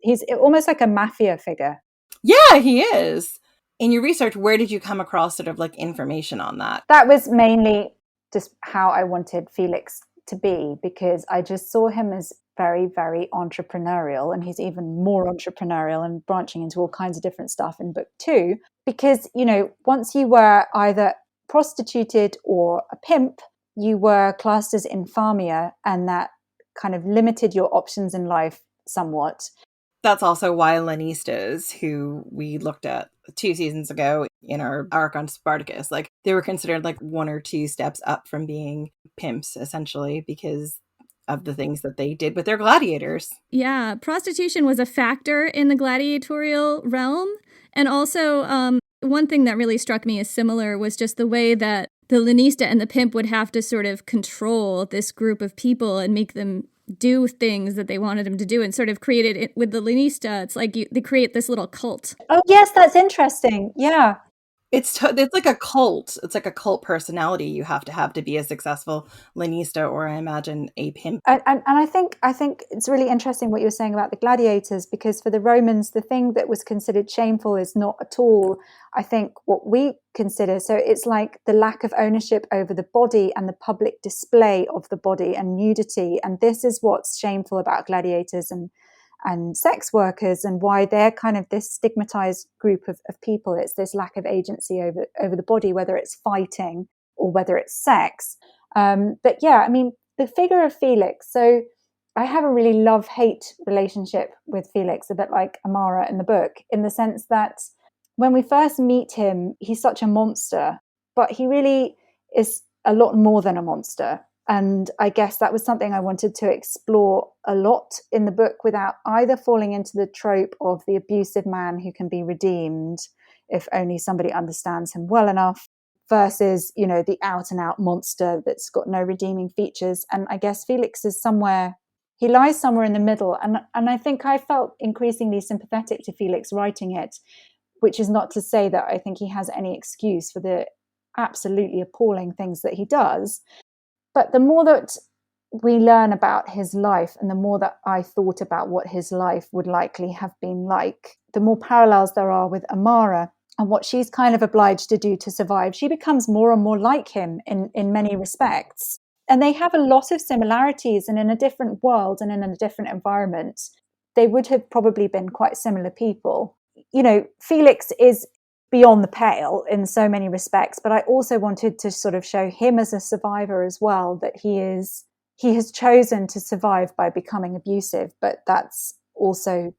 he's almost like a mafia figure. Yeah, he is. In your research, where did you come across sort of like information on that? That was mainly just how I wanted Felix to be, because I just saw him as very, very entrepreneurial, and he's even more entrepreneurial and branching into all kinds of different stuff in book 2, because, once you were either prostituted or a pimp, you were classed as infamia, and that kind of limited your options in life somewhat. That's also why Lannistas, who we looked at 2 seasons ago in our arc on Spartacus, like they were considered like 1 or 2 steps up from being pimps, essentially, because of the things that they did with their gladiators. Yeah, prostitution was a factor in the gladiatorial realm. And also, one thing that really struck me as similar was just the way that the Lannista and the pimp would have to sort of control this group of people and make them do things that they wanted them to do, and sort of created it with the Lannista. It's like they create this little cult. Oh, yes, that's interesting. Yeah. It's like a cult. It's like a cult personality you have to be a successful Lannista, or I imagine a pimp. And I think it's really interesting what you were saying about the gladiators, because for the Romans, the thing that was considered shameful is not at all, I think, what we consider. So it's like the lack of ownership over the body and the public display of the body and nudity. And this is what's shameful about gladiators and sex workers, and why they're kind of this stigmatized group of people. It's this lack of agency over the body, whether it's fighting or whether it's sex. But yeah, I mean, the figure of Felix. So I have a really love-hate relationship with Felix, a bit like Amara in the book, in the sense that when we first meet him, he's such a monster, but he really is a lot more than a monster. And I guess that was something I wanted to explore a lot in the book, without either falling into the trope of the abusive man who can be redeemed if only somebody understands him well enough, versus, you know, the out and out monster that's got no redeeming features. And I guess Felix is he lies somewhere in the middle. And I think I felt increasingly sympathetic to Felix writing it, which is not to say that I think he has any excuse for the absolutely appalling things that he does. But the more that we learn about his life, and the more that I thought about what his life would likely have been like, the more parallels there are with Amara and what she's kind of obliged to do to survive. She becomes more and more like him in many respects. And they have a lot of similarities, and in a different world and in a different environment, they would have probably been quite similar people. You know, Felix is beyond the pale in so many respects, but I also wanted to sort of show him as a survivor as well, that he has chosen to survive by becoming abusive, but that's also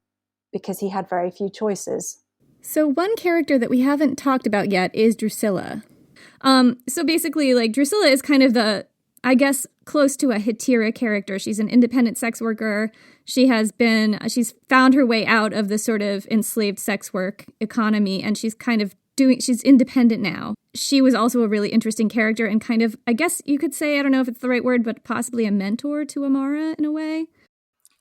because he had very few choices. So one character that we haven't talked about yet is Drusilla. So basically, like, Drusilla is kind of I guess, close to a Hetera character. She's an independent sex worker. She's found her way out of the sort of enslaved sex work economy, and she's independent now. She was also a really interesting character, and kind of, I guess you could say, I don't know if it's the right word, but possibly a mentor to Amara in a way.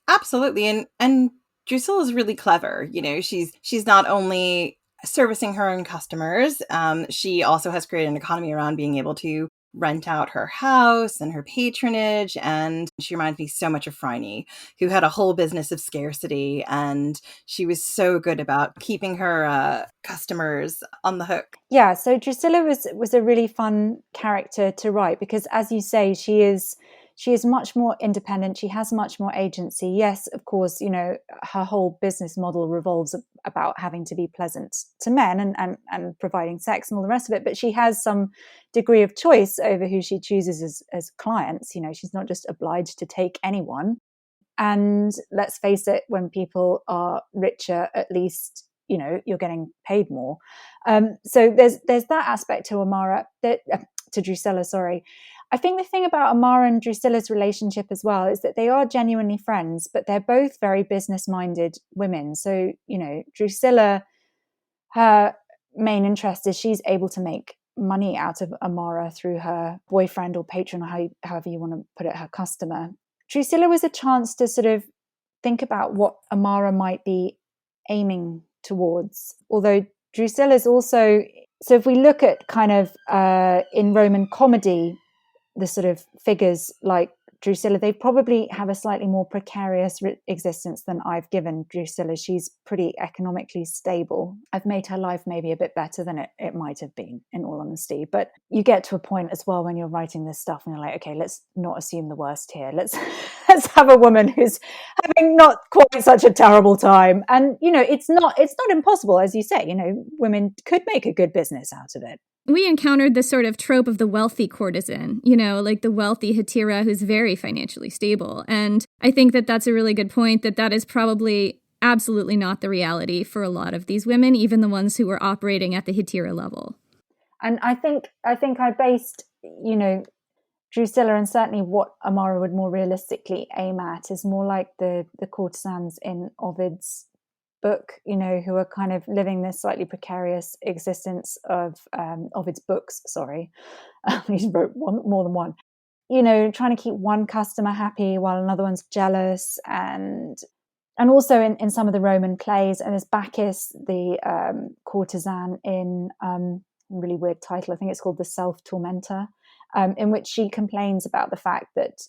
Absolutely. And Drusilla is really clever. You know, she's not only servicing her own customers, she also has created an economy around being able to rent out her house and her patronage. And she reminds me so much of Phryne, who had a whole business of scarcity, and she was so good about keeping her customers on the hook. Yeah, so Drusilla was a really fun character to write, because, as you say, she is much more independent. She has much more agency. Yes, of course, you know, her whole business model revolves about having to be pleasant to men and providing sex and all the rest of it. But she has some degree of choice over who she chooses as clients. You know, she's not just obliged to take anyone. And let's face it, when people are richer, at least, you know, you're getting paid more. So there's that aspect to Drusilla, sorry. I think the thing about Amara and Drusilla's relationship as well is that they are genuinely friends, but they're both very business-minded women. So, you know, Drusilla, her main interest is she's able to make money out of Amara through her boyfriend or patron, or however you want to put it, her customer. Drusilla was a chance to sort of think about what Amara might be aiming towards. Although Drusilla's also, so if we look at kind of in Roman comedy, the sort of figures like Drusilla, they probably have a slightly more precarious existence than I've given Drusilla. She's pretty economically stable. I've made her life maybe a bit better than it might have been, in all honesty. But you get to a point as well when you're writing this stuff and you're like, okay, let's not assume the worst here. Let's have a woman who's having not quite such a terrible time. And, you know, it's not impossible, as you say. You know, women could make a good business out of it. We encountered the sort of trope of the wealthy courtesan, you know, like the wealthy Hetera who's very financially stable. And I think that that's a really good point, that is probably absolutely not the reality for a lot of these women, even the ones who were operating at the hetera level. And I think I based, Drusilla, and certainly what Amara would more realistically aim at is more like the courtesans in Ovid's book, who are kind of living this slightly precarious existence of Ovid's books. Sorry, he wrote more than one. Trying to keep one customer happy while another one's jealous, and also in some of the Roman plays, and there's Bacchus, the courtesan in really weird title. I think it's called The Self-Tormentor, in which she complains about the fact that,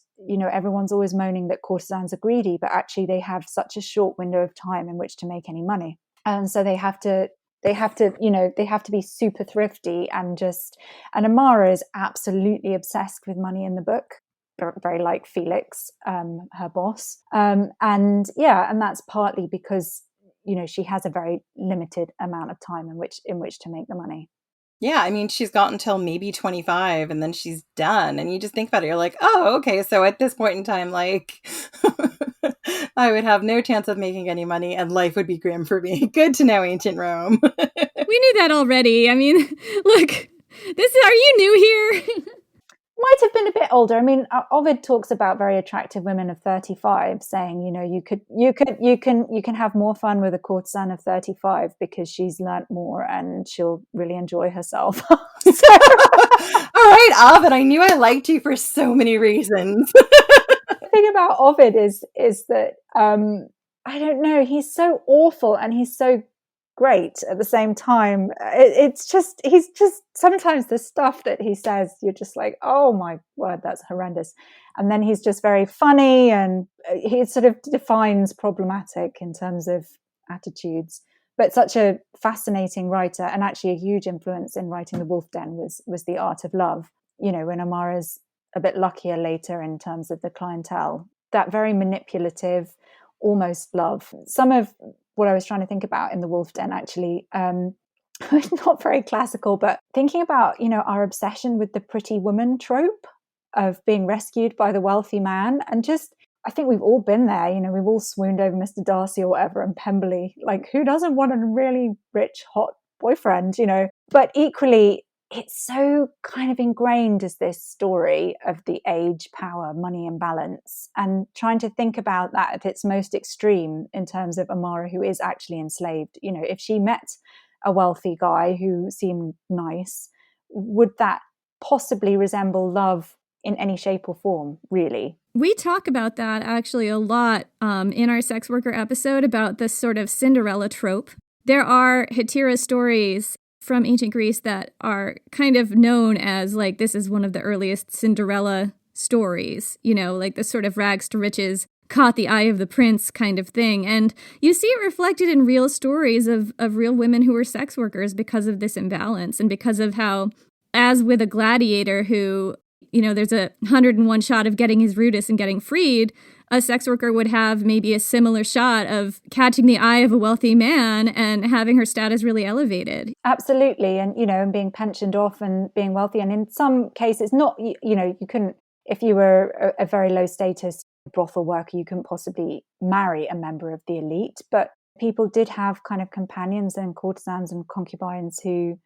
everyone's always moaning that courtesans are greedy, but actually they have such a short window of time in which to make any money. And so they have to be super thrifty and Amara is absolutely obsessed with money in the book, very like Felix, her boss. And that's partly because, she has a very limited amount of time in which to make the money. Yeah, I mean, she's got until maybe 25 and then she's done. And you just think about it, you're like, oh, okay, so at this point in time, like, I would have no chance of making any money and life would be grim for me. Good to know, ancient Rome. We knew that already. I mean, look, are you new here? Might have been a bit older. I mean, Ovid talks about very attractive women of 35, saying, you can have more fun with a courtesan of 35 because she's learnt more and she'll really enjoy herself. All right, Ovid, I knew I liked you for so many reasons. The thing about Ovid is that I don't know, he's so awful and he's so great at the same time. He's just sometimes the stuff that he says, you're just like, oh my word, that's horrendous. And then he's just very funny, and he sort of defines problematic in terms of attitudes, but such a fascinating writer, and actually a huge influence in writing The Wolf Den was The Art of Love. When Amara's a bit luckier later in terms of the clientele, that very manipulative, almost love. Some of what I was trying to think about in The Wolf Den, actually, not very classical, but thinking about, our obsession with the pretty woman trope of being rescued by the wealthy man. And I think we've all been there, we've all swooned over Mr. Darcy or whatever, and Pemberley. Like, who doesn't want a really rich, hot boyfriend, But equally, it's so kind of ingrained as this story of the age, power, money imbalance, and trying to think about that at its most extreme in terms of Amara, who is actually enslaved. If she met a wealthy guy who seemed nice, would that possibly resemble love in any shape or form, really? We talk about that actually a lot in our sex worker episode about this sort of Cinderella trope. There are hetera stories from ancient Greece that are kind of known as like, this is one of the earliest Cinderella stories, like the sort of rags to riches, caught the eye of the prince kind of thing. And you see it reflected in real stories of real women who were sex workers because of this imbalance, and because of how, as with a gladiator who, there's 101 shot of getting his Brutus and getting freed, a sex worker would have maybe a similar shot of catching the eye of a wealthy man and having her status really elevated. Absolutely. And, and being pensioned off and being wealthy. And in some cases, not, you couldn't, if you were a very low status brothel worker, you couldn't possibly marry a member of the elite. But people did have kind of companions and courtesans and concubines who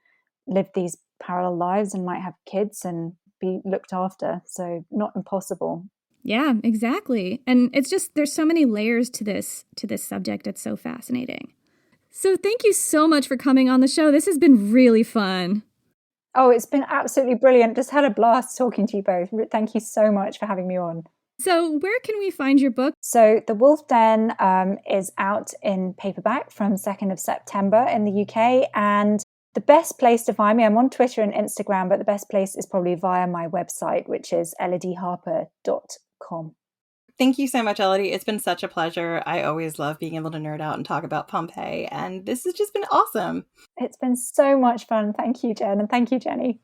lived these parallel lives and might have kids and be looked after. So not impossible. Yeah, exactly. And it's just, there's so many layers to this subject. It's so fascinating. So thank you so much for coming on the show. This has been really fun. Oh, it's been absolutely brilliant. Just had a blast talking to you both. Thank you so much for having me on. So where can we find your book? So The Wolf Den is out in paperback from 2nd of September in the UK. And the best place to find me, I'm on Twitter and Instagram, but the best place is probably via my website, which is elodieharper.com. Thank you so much, Elodie. It's been such a pleasure. I always love being able to nerd out and talk about Pompeii, and this has just been awesome. It's been so much fun. Thank you, Jen, and thank you, Jenny.